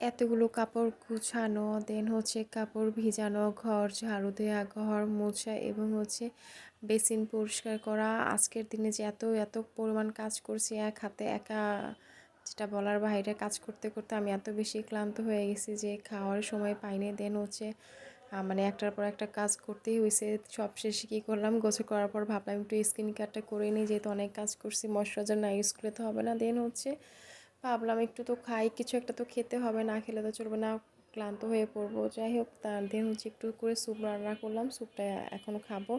এতগুলো কাপড় গুছানো, দেন হচ্ছে কাপড় ভিজানো, ঘর ঝাড়ু দেওয়া, ঘর মোছা এবং হচ্ছে বেসিন পরিষ্কার করা। আজকের দিনে যে এত এত পরিমাণ কাজ করছি এক হাতে একা, যেটা বলার বাইরে। কাজ করতে করতে আমি এত বেশি ক্লান্ত হয়ে গেছি যে খাওয়ার সময় পাইনি। দেন হচ্ছে মানে একটার পর একটা কাজ করতেই হয়েছে। সব শেষে কী করলাম, গোসল করার পর ভাবলাম একটু স্কিন কেয়ারটা করে নিই, যেহেতু অনেক কাজ করছি, ময়শ্চারাইজার না ইউজ করলে তো হবে না। দেন হচ্ছে ভাবলাম একটু তো খাই, কিছু একটা তো খেতে হবে, না খেলে তো চলবে না, ক্লান্ত হয়ে পড়বো। যাই হোক, তার দেন হচ্ছে একটু করে স্যুপ রান্না করলাম, স্যুপটা এখনও খাবো।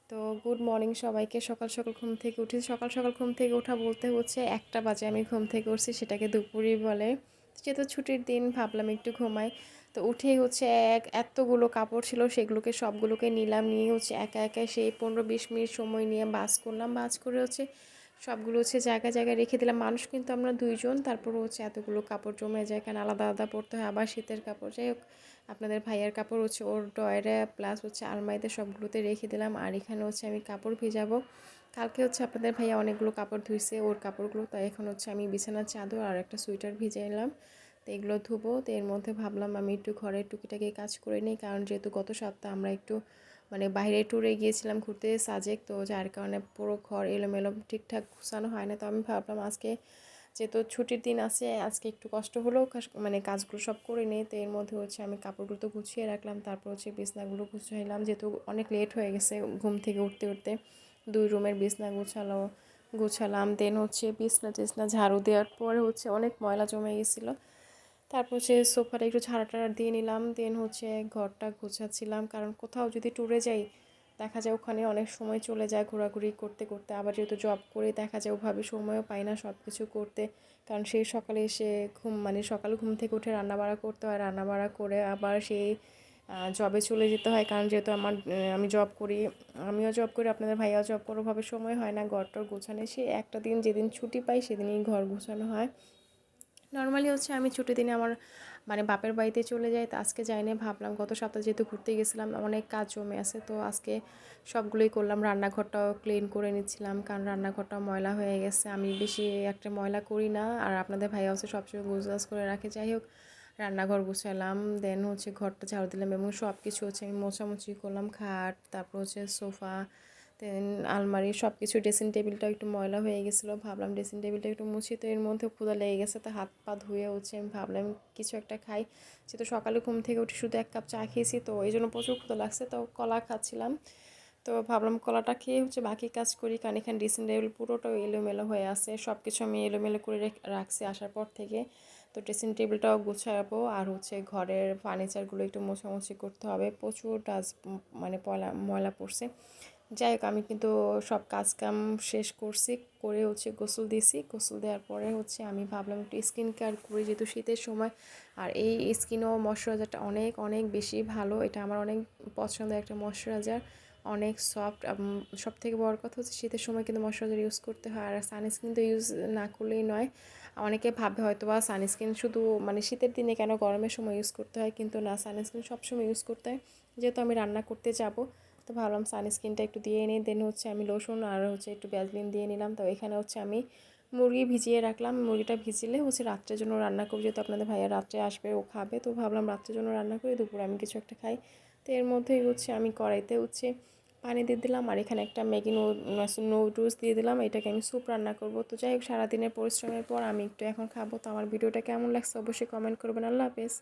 তো গুড মর্নিং সবাইকে। সকাল সকাল ঘুম থেকে উঠেছি। সকাল সকাল ঘুম থেকে ওঠা বলতে হচ্ছে 1টা বাজে আমি ঘুম থেকে উঠছি, সেটাকে দুপুরই বলে। যেহেতু ছুটির দিন ভাবলাম একটু ঘুমাই। তো উঠেই হচ্ছে এতগুলো কাপড় ছিল, সেগুলোকে সবগুলোকে নিলাম, নিয়ে হচ্ছে একা একা সেই 15-20 মিনিট সময় নিয়ে ভাঁজ করলাম। ভাঁজ করে হচ্ছে সবগুলো হচ্ছে জায়গায় জায়গায় রেখে দিলাম। মানুষ কিন্তু আমরা দুইজন, তারপরে হচ্ছে এতগুলো কাপড় জমে যায়, কারণ আলাদা আলাদা পরতে হয়। আবার শীতের কাপড়, যাই হোক, আপনাদের ভাইয়ার কাপড় হচ্ছে ওর ড্রয়ারে প্লাস হচ্ছে আলমারিতে সবগুলোতে রেখে দিলাম। আর এখানে হচ্ছে আমি কাপড় ভিজাবো। কালকে হচ্ছে আপনাদের ভাইয়া অনেকগুলো কাপড় ধুইছে ওর কাপড়গুলো, তাই এখন হচ্ছে আমি বিছানার চাদর আর একটা সোয়েটার ভিজে এলাম। তো এগুলো ধুবো। তো এর মধ্যে ভাবলাম আমি একটু ঘরের টুকিটাকি কাজ করে নিই, কারণ যেহেতু গত সপ্তাহে আমরা একটু মানে বাইরে ট্যুরে গিয়েছিলাম ঘুরতে সাজেক, তো যার কারণে পুরো ঘর এলোমেলো ঠিকঠাক গুছানো হয় না। তো আমি ভাবলাম আজকে যেহেতু ছুটির দিন আছে, আজকে একটু কষ্ট হলেও মানে কাজগুলো সব করে নিই। তো এর মধ্যে হচ্ছে আমি কাপড়গুলো তো গুছিয়ে রাখলাম, তারপর হচ্ছে বিছনাগুলো গুছাইলাম, যেহেতু অনেক লেট হয়ে গেছে ঘুম থেকে উঠতে উঠতে। 2 রুমের বিছনা গুছালাম। দেন হচ্ছে বিছনা টিছনা ঝাড়ু দেওয়ার পরে হচ্ছে অনেক ময়লা জমে গেছিলো। তারপর হচ্ছে সোফাটা একটু ঝাড়া টাড়া দিয়ে নিলাম। দেন হচ্ছে ঘরটা গোছাচ্ছিলাম, কারণ কোথাও যদি ট্যুরে যাই দেখা যায় ওখানে অনেক সময় চলে যায় ঘোরাঘুরি করতে করতে। আবার যেহেতু জব করে দেখা যায় ওভাবে সময়ও পাই না সব কিছু করতে, কারণ সেই সকালে এসে মানে সকালে ঘুম থেকে উঠে রান্নাবাড়া করতে হয়, রান্নাবাড়া করে আবার সেই জবে চলে যেতে হয়, কারণ যেহেতু আমি জব করি, আমিও জব করি, আপনাদের ভাইয়াও জব করে, ওভাবে সময় হয় না ঘরটার গোছানো। সে একটা দিন যেদিন ছুটি পাই সেদিনই ঘর গোছানো হয়। নর্মালি হচ্ছে আমি ছুটির দিনে আমার মানে বাপের বাড়িতে চলে যাই, তো আজকে যাইনি। ভাবলাম গত সপ্তাহে যেহেতু ঘুরতে গেছিলাম অনেক কাজ জমে আছে, তো আজকে সবগুলোই করলাম। রান্নাঘরটাও ক্লিন করে নিচ্ছিলাম, কারণ রান্নাঘরটা ময়লা হয়ে গেছে। আমি বেশি একটা ময়লা করি না, আর আপনাদের ভাইয়া হচ্ছে সবসময় গুছগাছ করে রাখে। যাই হোক, রান্নাঘর গুছালাম, দেন হচ্ছে ঘরটা ঝাড়ু দিলাম এবং সব কিছু হচ্ছে আমি মোছামুছি করলাম। খাট, তারপর হচ্ছে সোফা, দেন আলমারি, সব কিছু। ড্রেসিং টেবিলটা একটু ময়লা হয়ে গেছিলো, ভাবলাম ড্রেসিং টেবিলটা একটু মুছি। তো এর মধ্যে ক্ষুধা লেগে গেছে, তো হাত পা ধুয়ে হচ্ছে আমি ভাবলাম কিছু একটা খাই। যেহেতু সকালে ঘুম থেকে উঠে শুধু 1 কাপ চা খেয়েছি, তো এই জন্য প্রচুর ক্ষুধা লাগছে, তো কলা খাচ্ছিলাম। তো ভাবলাম কলাটা খেয়ে হচ্ছে বাকি কাজ করি, কারণ এখানে ড্রেসিং টেবিল পুরোটাও এলোমেলো হয়ে আছে। সব কিছু আমি এলোমেলো করে রাখছি আসার পর থেকে। তো ড্রেসিং টেবিলটাও গুছাবো, আর হচ্ছে ঘরের ফার্নিচারগুলো একটু মোছামুছি করতে হবে, প্রচুর মানে ময়লা পড়ছে। যাই হোক, আমি কিন্তু সব কাজ কাম শেষ করছি, করে হচ্ছে গোসল দিয়েছি। গোসল দেওয়ার পরে হচ্ছে আমি ভাবলাম একটু স্কিন কেয়ার করি, যেহেতু শীতের সময়। আর এই স্কিনও ময়শ্চারাইজারটা অনেক অনেক বেশি ভালো, এটা আমার অনেক পছন্দের একটা ময়শ্চারাইজার, অনেক সফট। সব থেকে বড় কথা হচ্ছে শীতের সময় কিন্তু ময়শ্চারাইজার ইউজ করতে হয়, আর সানস্ক্রিন তো ইউজ না করলেই নয়। অনেকে ভাবে হয়তো বা সানস্ক্রিন শুধু মানে শীতের দিনে কেন, গরমের সময় ইউজ করতে হয়, কিন্তু না, সানস্ক্রিন সবসময় ইউজ করতে হয়। যেহেতু আমি রান্না করতে যাব, তো ভাবলাম সানস্ক্রিনটা একটু দিয়ে নিই। দেন হচ্ছে আমি লোশন আর হচ্ছে একটু ভ্যাসলিন দিয়ে নিলাম। তো এখানে হচ্ছে আমি মুরগি ভিজিয়ে রাখলাম, মুরগিটা ভিজিলে হচ্ছে রাত্রের জন্য রান্না করবো, যেহেতু আপনাদের ভাইয়া রাত্রে আসবে, ও খাবে, তো ভাবলাম রাত্রের জন্য রান্না করে দুপুরে আমি কিছু একটা খাই। তো এর মধ্যেই হচ্ছে আমি কড়াইতে হচ্ছে পানি দিয়ে দিলাম, আর এখানে একটা ম্যাগি নুডলস দিয়ে দিলাম, এটাকে আমি স্যুপ রান্না করব। তো যাই হোক, সারাদিনের পরিশ্রমের পর আমি একটু এখন খাবো। তো আমার ভিডিওটা কেমন লাগছে অবশ্যই কমেন্ট করবেন। আল্লাহ হাফেজ।